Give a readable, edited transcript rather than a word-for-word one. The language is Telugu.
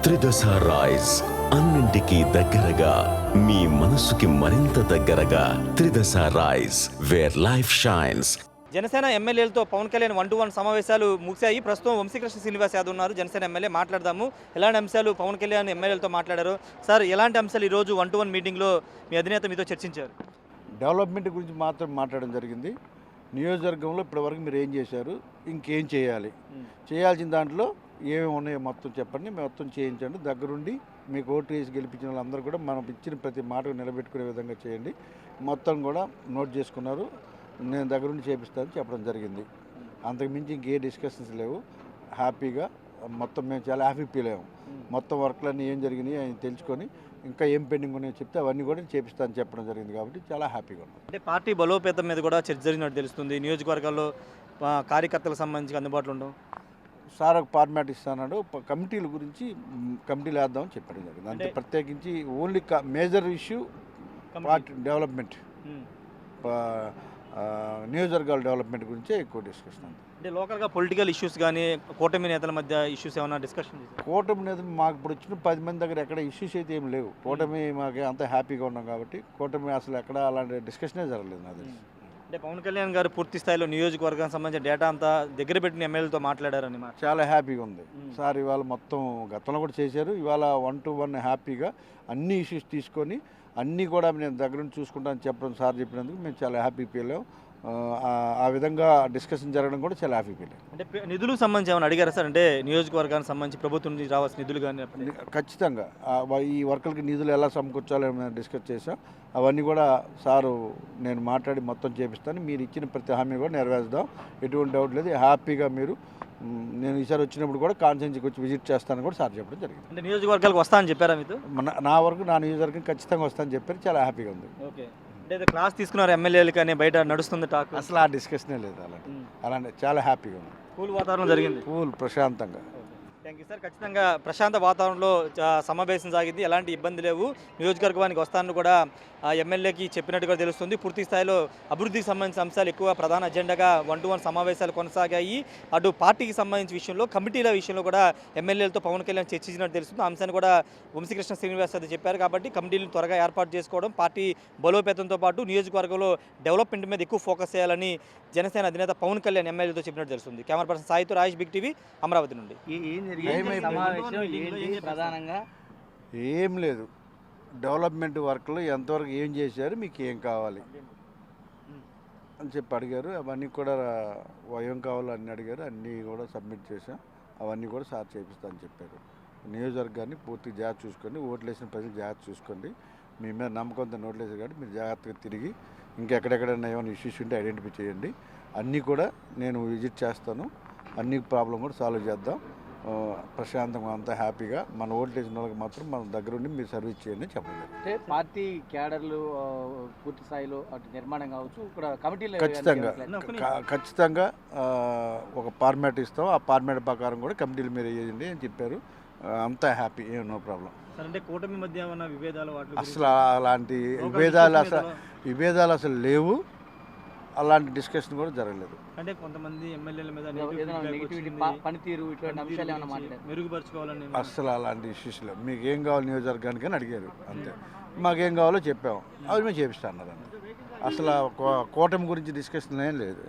త్రిదశ రైస్ అన్నింటికీ దగ్గరగా మీ మనసుకి మరింత దగ్గరగా Tridasha rice where life shines. Janasena ఎమ్మెల్యేలతో పవన్ కళ్యాణ్ 1-to-1 సమావేశాలు ముగిశాయి. ప్రస్తుతం వంశీకృష్ణ శ్రీనివాస్ యాదవ్ ఉన్నారు, జనసేన ఎమ్మెల్యే. మాట్లాడదాము ఎలాంటి అంశాలు పవన్ కళ్యాణ్ ఎమ్మెల్యేలతో మాట్లాడారు. సార్, ఎలాంటి అంశాలు ఈరోజు 1-to-1 మీటింగ్లో మీ అధినేత మీతో చర్చించారు? డెవలప్మెంట్ గురించి మాత్రం మాట్లాడడం జరిగింది. నియోజకవర్గంలో ఇప్పటివరకు మీరు ఏం చేశారు, ఇంకేం చేయాలి, చేయాల్సిన దాంట్లో ఏమేమి ఉన్నాయో మొత్తం చెప్పండి, మొత్తం చేయించండి, దగ్గరుండి మీకు ఓటు వేసి గెలిపించిన వాళ్ళందరూ కూడా మనం ఇచ్చిన ప్రతి మాట నిలబెట్టుకునే విధంగా చేయండి. మొత్తం కూడా నోట్ చేసుకున్నారు. నేను దగ్గరుండి చేపిస్తానని చెప్పడం జరిగింది. అంతకుమించి ఇంకే డిస్కషన్స్ లేవు. హ్యాపీగా మొత్తం మేము చాలా హ్యాపీ ఫీల్ అయ్యాము. మొత్తం వర్క్లన్నీ ఏం జరిగినాయి ఆయన తెలుసుకొని ఇంకా ఏం పెండింగ్ ఉన్నాయో చెప్తే అవన్నీ కూడా చేపిస్తానని చెప్పడం జరిగింది. కాబట్టి చాలా హ్యాపీగా ఉన్నాం. అంటే పార్టీ బలోపేతం మీద కూడా చర్చ జరిగినట్టు తెలుస్తుంది. నియోజకవర్గాల్లో కార్యకర్తలకు సంబంధించి అందుబాటులో ఉండవు. సార్ ఒక ఫార్మాట్ ఇస్తాడు, కమిటీల గురించి కమిటీలు వేద్దామని చెప్పడం జరిగింది. అంటే ప్రత్యేకించి only major issue party development, నియోజకవర్గాల డెవలప్మెంట్ గురించే ఎక్కువ డిస్కషన్ ఉంది. అంటే లోకల్గా పొలిటికల్ ఇష్యూస్ కానీ కూటమి నేతల మధ్య ఇష్యూస్ ఏమైనా డిస్కషన్ చేశారు? కూటమి నేతలు మాకు ఇప్పుడు వచ్చిన 10 మంది దగ్గర ఎక్కడ ఇష్యూస్ అయితే ఏం లేవు. కూటమి మాకు అంత హ్యాపీగా ఉన్నాం కాబట్టి కూటమి అసలు ఎక్కడ అలాంటి డిస్కషనే జరగలేదు నాకు తెలిసి. అంటే పవన్ కళ్యాణ్ గారు పూర్తి స్థాయిలో నియోజకవర్గానికి సంబంధించిన డేటా అంతా దగ్గర పెట్టిన ఎమ్మెల్యేలతో మాట్లాడారని చాలా హ్యాపీగా ఉంది. సార్ ఇవాళ మొత్తం గతంలో కూడా చేశారు. ఇవాళ 1-to-1 హ్యాపీగా అన్ని ఇష్యూస్ తీసుకొని అన్నీ కూడా నేను దగ్గర నుంచి చూసుకుంటానని చెప్పడం సార్ చెప్పినందుకు మేము చాలా హ్యాపీ ఫీల్ అయ్యాం. ఆ విధంగా డిస్కషన్ జరగడం కూడా చాలా హ్యాపీ ఫీల్ అయ్యాం. అంటే నిధులకు సంబంధించి ఏమైనా అడిగారా సార్? అంటే నియోజకవర్గానికి సంబంధించి ప్రభుత్వం నుంచి రావాల్సిన నిధులు కానీ ఖచ్చితంగా ఈ వర్కర్కి నిధులు ఎలా సమకూర్చాలో మేము డిస్కస్ చేసాం. అవన్నీ కూడా సారు నేను మాట్లాడి మొత్తం చేపిస్తాను. మీరు ఇచ్చిన ప్రతి హామీ కూడా నెరవేర్చుదాం, ఎటువంటి డౌట్ లేదు. హ్యాపీగా మీరు నేను ఈసారి వచ్చినప్పుడు కూడా కాన్సెన్స్కి వచ్చి విజిట్ చేస్తానని కూడా సార్ చెప్పడం జరిగింది. అంటే నియోజకవర్గాలకు వస్తానని చెప్పారా మీతో? నా వరకు నా నియోజకవర్గం ఖచ్చితంగా వస్తానని చెప్పారు. చాలా హ్యాపీగా ఉంది. ఓకే. అంటే క్లాస్ తీసుకున్నారు ఎమ్మెల్యేలు కానీ బయట నడుస్తుంది టాక్? అసలు ఆ డిస్కషనే లేదు. అలాంటి చాలా హ్యాపీగా ఉంది. కూల్ వాతావరణం జరిగింది. కూల్ ప్రశాంతంగా. Thank you sir. ఖచ్చితంగా ప్రశాంత వాతావరణంలో సమావేశం సాగింది. ఎలాంటి ఇబ్బంది లేవు. నియోజకవర్గానికి వస్తానని కూడా ఎమ్మెల్యేకి చెప్పినట్టుగా తెలుస్తుంది. పూర్తి స్థాయిలో అభివృద్ధికి సంబంధించిన అంశాలు ఎక్కువ ప్రధాన అజెండాగా 1-to-1 సమావేశాలు కొనసాగాయి. అటు పార్టీకి సంబంధించిన విషయంలో, కమిటీల విషయంలో కూడా ఎమ్మెల్యేలతో పవన్ కళ్యాణ్ చర్చించినట్టు తెలుస్తుంది. ఆ అంశాన్ని కూడా వంశీకృష్ణ శ్రీనివాస్ యాదవ్ చెప్పారు. కాబట్టి కమిటీలను త్వరగా ఏర్పాటు చేసుకోవడం, పార్టీ బలోపేతంతో పాటు నియోజకవర్గంలో డెవలప్మెంట్ మీద ఎక్కువ ఫోకస్ చేయాలని జనసేన అధినేత పవన్ కళ్యాణ్ ఎమ్మెల్యేతో చెప్పినట్టు తెలుస్తుంది. కెమెరా పర్సన్ సాయితో రాజేష్, బిగ్ టీవీ, అమరావతి నుండి. ఏం లేదు, డెవలప్మెంట్ వర్క్లో ఎంతవరకు ఏం చేశారు, మీకు ఏం కావాలి అని చెప్పి అడిగారు. అవన్నీ కూడా ఏం కావాలో అన్నీ అడిగారు. అన్నీ కూడా సబ్మిట్ చేసాం. అవన్నీ కూడా సార్ చేపిస్తామని చెప్పారు. నియోజకవర్గాన్ని పూర్తిగా జాగ్రత్త చూసుకోండి, ఓట్లు వేసిన ప్రజలు జాగ్రత్త చూసుకోండి. మీ మీద నమ్మకంతో నోట్లు వేసారు కాబట్టి మీరు జాగ్రత్తగా తిరిగి ఇంకెక్కడెక్కడైనా ఏమైనా ఇష్యూస్ ఉంటే ఐడెంటిఫై చేయండి. అన్నీ కూడా నేను విజిట్ చేస్తాను. అన్ని ప్రాబ్లం కూడా సాల్వ్ చేద్దాం. ప్రశాంతంగా అంతా హ్యాపీగా మన ఓట్లు వేసిన వాళ్ళకి మాత్రం మన దగ్గరుండి మీరు సర్వీస్ చేయండి చెప్పండి. అంటే పార్టీ క్యాడర్లు పూర్తి స్థాయిలో అటు నిర్మాణం కావచ్చు, ఇక్కడ కమిటీలు ఖచ్చితంగా ఒక ఫార్మాట్ ఇస్తాం. ఆ ఫార్మాట్ ప్రకారం కూడా కమిటీలు మీరు వేయండి అని చెప్పారు. అంతా హ్యాపీ, ఏం నో ప్రాబ్లం. అంటే కూటమి మధ్య ఉన్న విభేదాలు అసలు అలాంటి విభేదాలు అసలు లేవు. అలాంటి డిస్కషన్ కూడా జరగలేదు. అంటే కొంతమంది ఎమ్మెల్యేల మీద పనితీరు ఇటువంటి అంశాలు ఏమైనా మాట్లాడారు, మెరుగుపరచుకోవాలని? అసలు అలాంటి ఇష్యూస్ లేవు. మీకు ఏం కావాలి నియోజకవర్గానికి అని అడిగారు, అంతే. మాకేం కావాలో చెప్పాము, అవి మేము చేపిస్తా అన్నారు. అసలు కూటమి గురించి డిస్కషన్ ఏం లేదు.